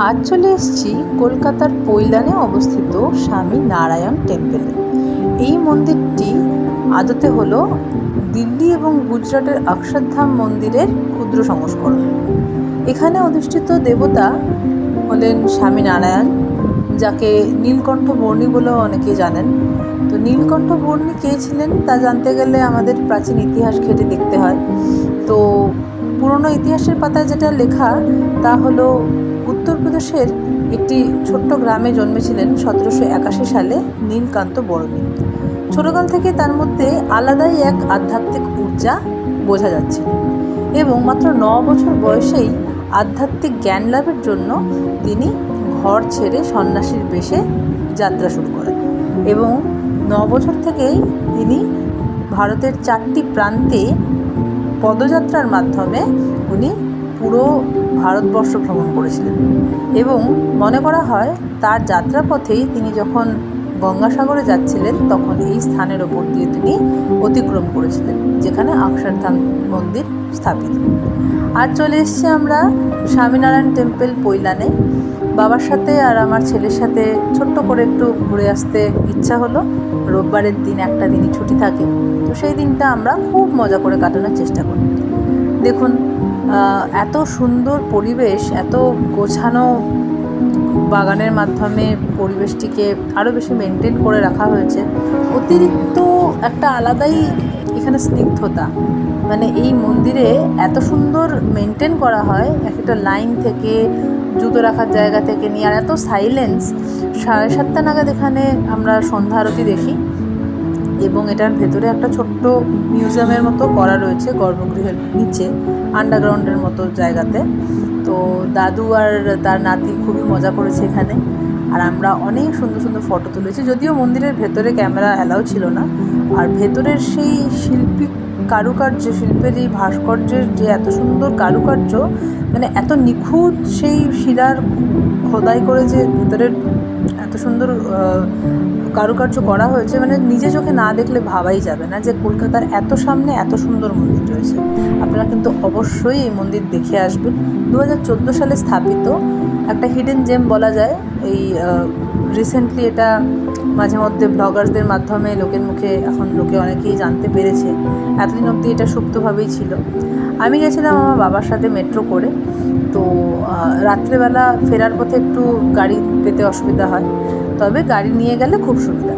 আজ চলে এসেছি কলকাতার পৈলানে অবস্থিত স্বামী নারায়ণ টেম্পেলে। এই মন্দিরটি আদতে হলো দিল্লি এবং গুজরাটের অক্ষরধাম মন্দিরের ক্ষুদ্র সংস্করণ। এখানে অধিষ্ঠিত দেবতা হলেন স্বামী নারায়ণ, যাকে নীলকণ্ঠ বর্ণী বলেও অনেকে জানেন। তো নীলকণ্ঠ বর্ণী কে ছিলেন তা জানতে গেলে আমাদের প্রাচীন ইতিহাস ঘেঁটে দেখতে হয়। তো পুরনো ইতিহাসের পাতায় যেটা লেখা তা হলো উত্তরপ্রদেশের একটি ছোট্ট গ্রামে জন্মেছিলেন 1781 সালে নীলকান্ত বর্মী। ছোটকাল থেকে তার মধ্যে আলাদাই এক আধ্যাত্মিক ঊর্জা বোঝা যাচ্ছিল এবং মাত্র 9 বছর বয়সেই আধ্যাত্মিক জ্ঞান লাভের জন্য তিনি ঘর ছেড়ে সন্ন্যাসীর বেশে যাত্রা শুরু করেন এবং 9 বছর থেকেই তিনি ভারতের 4টি প্রান্তে পদযাত্রার মাধ্যমে উনি পুরো ভারতবর্ষ ভ্রমণ করেছিলেন এবং মনে করা হয় তার যাত্রাপথেই তিনি যখন গঙ্গাসাগরে যাচ্ছিলেন তখন এই স্থানের ওপর দিয়ে তিনি অতিক্রম করেছিলেন, যেখানে অক্ষরধাম মন্দির স্থাপিত। আজ চলে এসেছি আমরা স্বামীনারায়ণ টেম্পল পৈলানে। বাবার সাথে আর আমার ছেলের সাথে ছোট্ট করে একটু ঘুরে আসতে ইচ্ছা হলো। রোববারের দিন একটা দিনই ছুটি থাকে, তো সেই দিনটা আমরা খুব মজা করে কাটানোর চেষ্টা করি। দেখুন, এত সুন্দর পরিবেশ, এত গোছানো বাগানের মাধ্যমে পরিবেশটিকে আরও বেশি মেনটেন করে রাখা হয়েছে। অতিরিক্ত একটা আলাদাই এখানে স্নিগ্ধতা, মানে এই মন্দিরে এত সুন্দর মেনটেন করা হয়, একটা লাইন থেকে জুতো রাখার জায়গা থেকে নিয়ে, আর এত সাইলেন্স। 7:30 নাগাদ এখানে আমরা সন্ধ্যা আরতি দেখি এবং এটার ভেতরে একটা ছোট্ট মিউজিয়ামের মতো করা রয়েছে গর্ভগৃহের নিচে, আন্ডারগ্রাউন্ডের মতো জায়গাতে। তো দাদু আর তার নাতি খুবই মজা করেছে এখানে, আর আমরা অনেক সুন্দর সুন্দর ফটো তুলেছি। যদিও মন্দিরের ভেতরে ক্যামেরা অ্যালাউ ছিল না, আর ভেতরের সেই শিল্পী কারুকার্য, শিল্পের এই ভাস্কর্যের যে এত সুন্দর কারুকার্য, মানে এত নিখুঁত সেই শিলার খোদাই করে যে ভেতরের এত সুন্দর কারুকার্য করা হয়েছে, মানে নিজে চোখে না দেখলে ভাবাই যাবে না যে কলকাতার এত সামনে এত সুন্দর মন্দির রয়েছে। আপনারা কিন্তু অবশ্যই এই মন্দির দেখে আসবেন। 2014 সালে স্থাপিত একটা হিডেন জেম বলা যায়। এই রিসেন্টলি এটা মাঝে মধ্যে ব্লগার্সদের মাধ্যমে লোকের মুখে এখন লোকে অনেকেই জানতে পেরেছে। এতদিন অবধি এটা সুপ্তভাবেই ছিল। আমি গেছিলাম আমার বাবার সাথে মেট্রো করে। তো রাত্রেবেলা ফেরার পথে একটু গাড়ি পেতে অসুবিধা হয়, তবে গাড়ি নিয়ে গেলে খুব সুবিধা।